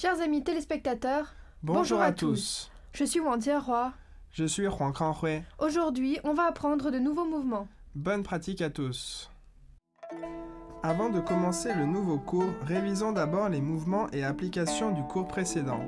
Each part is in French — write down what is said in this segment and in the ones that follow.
Chers amis téléspectateurs, Bonjour à tous. Je suis Wang Jiehua. Je suis Huang Kanghui. Aujourd'hui, on va apprendre de nouveaux mouvements. Bonne pratique à tous. Avant de commencer le nouveau cours, révisons d'abord les mouvements et applications du cours précédent.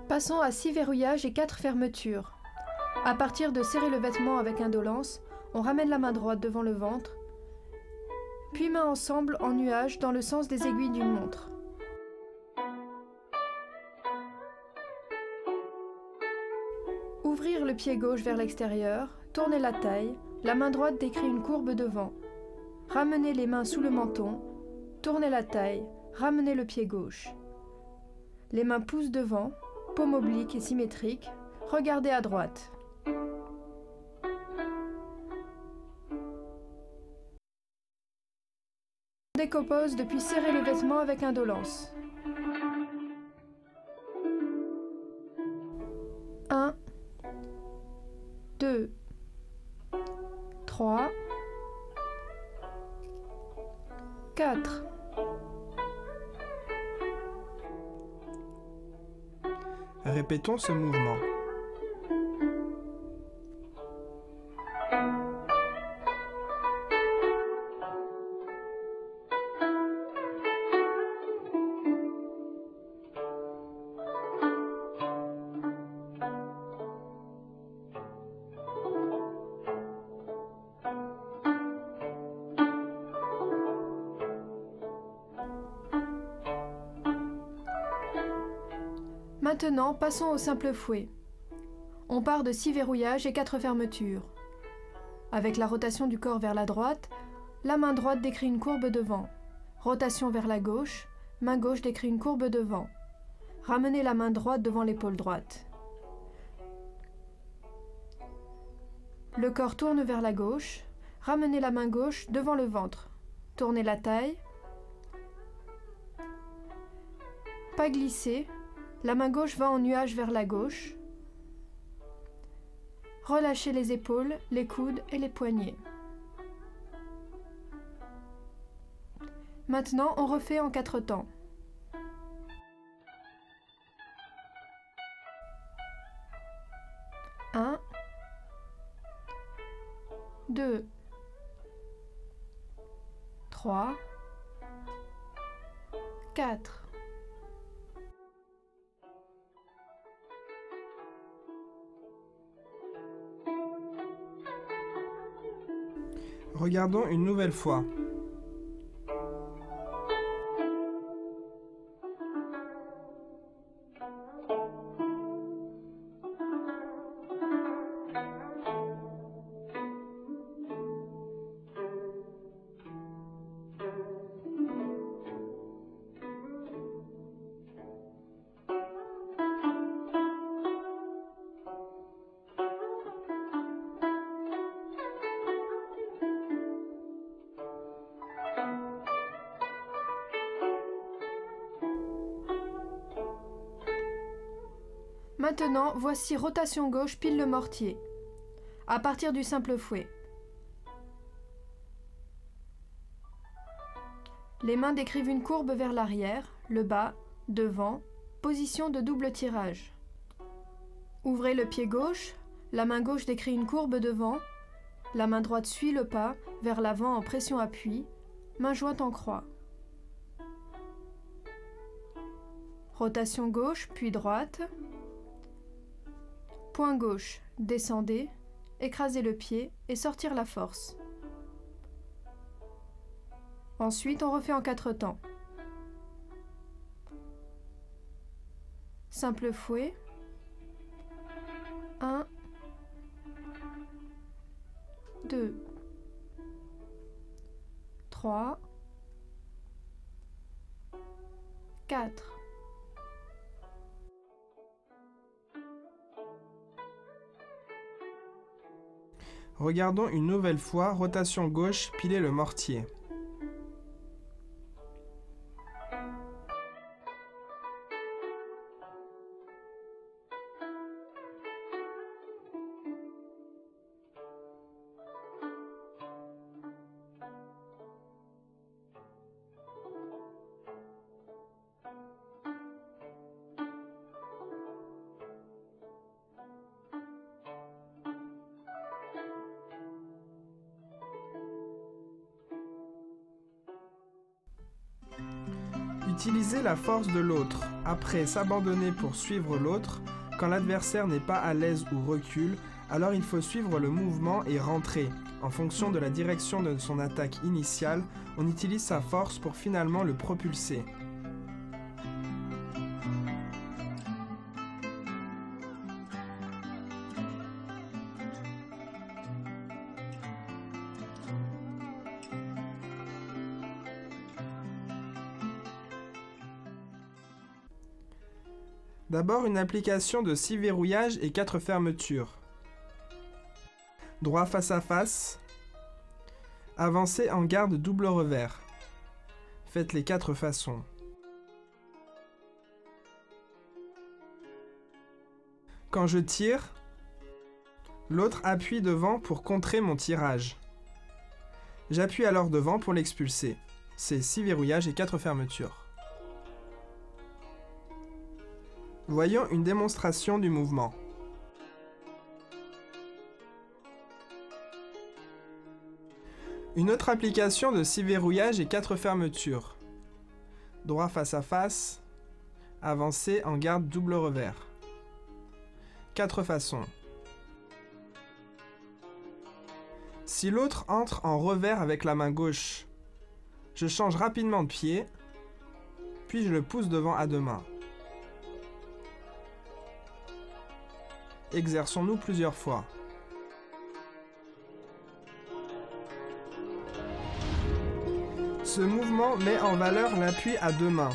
Passons à 6 verrouillages et 4 fermetures. À partir de serrer le vêtement avec indolence, on ramène la main droite devant le ventre, puis mains ensemble en nuage dans le sens des aiguilles d'une montre. Ouvrir le pied gauche vers l'extérieur, tourner la taille, la main droite décrit une courbe devant. Ramener les mains sous le menton, tourner la taille, ramener le pied gauche. Les mains poussent devant, paume oblique et symétrique, regardez à droite. On décompose depuis serrer le vêtement avec indolence. 1, 2, 3, 4. Répétons ce mouvement. Maintenant, passons au simple fouet. On part de 6 verrouillages et 4 fermetures. Avec la rotation du corps vers la droite, la main droite décrit une courbe devant. Rotation vers la gauche, main gauche décrit une courbe devant. Ramenez la main droite devant l'épaule droite. Le corps tourne vers la gauche, ramenez la main gauche devant le ventre. Tournez la taille. Pas glisser. La main gauche va en nuage vers la gauche. Relâchez les épaules, les coudes et les poignets. Maintenant, on refait en 4 temps. Un, 2, 3, 4. Regardons une nouvelle fois. Maintenant, voici rotation gauche pile le mortier. À partir du simple fouet. Les mains décrivent une courbe vers l'arrière, le bas, devant, position de double tirage. Ouvrez le pied gauche, la main gauche décrit une courbe devant, la main droite suit le pas vers l'avant en pression-appui, main jointe en croix. Rotation gauche puis droite. Poing gauche, descendez, écrasez le pied et sortir la force. Ensuite, on refait en 4 temps. Simple fouet. 1, 2, 3, 4. Regardons une nouvelle fois, rotation gauche, piler le mortier. Utiliser la force de l'autre, après s'abandonner pour suivre l'autre. Quand l'adversaire n'est pas à l'aise ou recule, alors il faut suivre le mouvement et rentrer. En fonction de la direction de son attaque initiale, on utilise sa force pour finalement le propulser. D'abord une application de 6 verrouillages et 4 fermetures. Droit face à face. Avancez en garde double revers. Faites les 4 façons. Quand je tire, l'autre appuie devant pour contrer mon tirage. J'appuie alors devant pour l'expulser. C'est 6 verrouillages et 4 fermetures. Voyons une démonstration du mouvement. Une autre application de 6 verrouillages et 4 fermetures. Droit face à face. Avancez en garde double revers. 4 façons. Si l'autre entre en revers avec la main gauche, je change rapidement de pied, puis je le pousse devant à 2 mains. Exerçons-nous plusieurs fois. Ce mouvement met en valeur l'appui à 2 mains.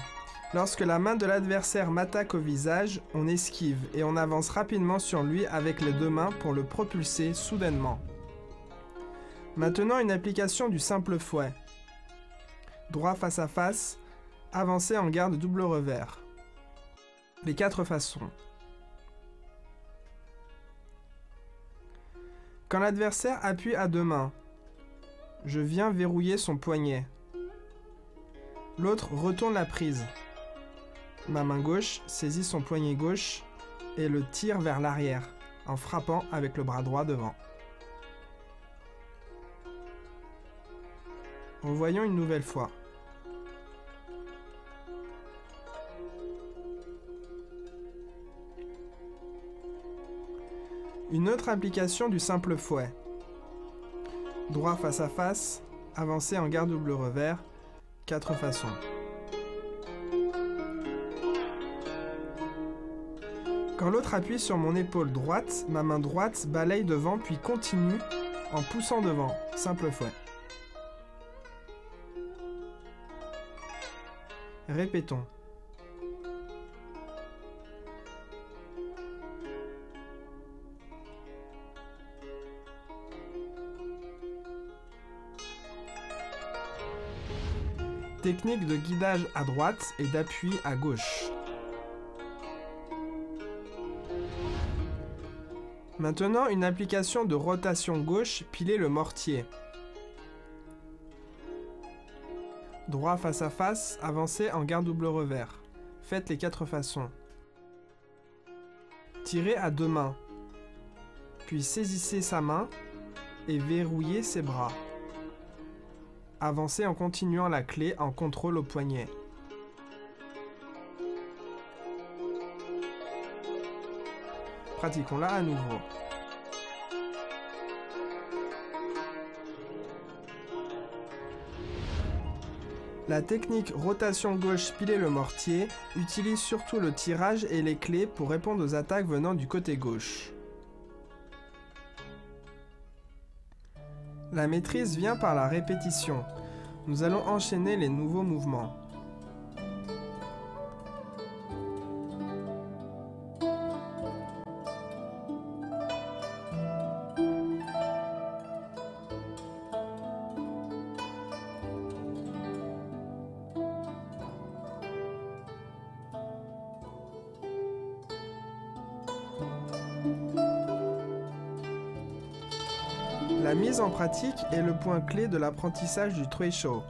Lorsque la main de l'adversaire m'attaque au visage, on esquive et on avance rapidement sur lui avec les 2 mains pour le propulser soudainement. Maintenant une application du simple fouet. Droit face à face, avancez en garde double revers. Les 4 façons. Quand l'adversaire appuie à 2 mains, je viens verrouiller son poignet. L'autre retourne la prise. Ma main gauche saisit son poignet gauche et le tire vers l'arrière en frappant avec le bras droit devant. Revoyons une nouvelle fois. Une autre application du simple fouet. Droit face à face, avancez en garde double revers, 4 façons. Quand l'autre appuie sur mon épaule droite, ma main droite balaye devant puis continue en poussant devant, simple fouet. Répétons. Technique de guidage à droite et d'appui à gauche. Maintenant, une application de rotation gauche, piler le mortier. Droit face à face, avancez en garde double revers. Faites les 4 façons. Tirez à deux mains, puis saisissez sa main et verrouillez ses bras. Avancez en continuant la clé en contrôle au poignet. Pratiquons-la à nouveau. La technique rotation gauche piler le mortier utilise surtout le tirage et les clés pour répondre aux attaques venant du côté gauche. La maîtrise vient par la répétition. Nous allons enchaîner les nouveaux mouvements. La mise en pratique est le point clé de l'apprentissage du Treishō.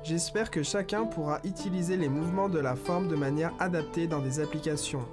J'espère que chacun pourra utiliser les mouvements de la forme de manière adaptée dans des applications.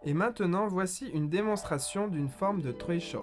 Et maintenant, voici une démonstration d'une forme de Treishō.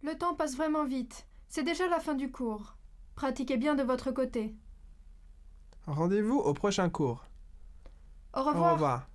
Le temps passe vraiment vite. C'est déjà la fin du cours. Pratiquez bien de votre côté. Rendez-vous au prochain cours. Au revoir. Au revoir.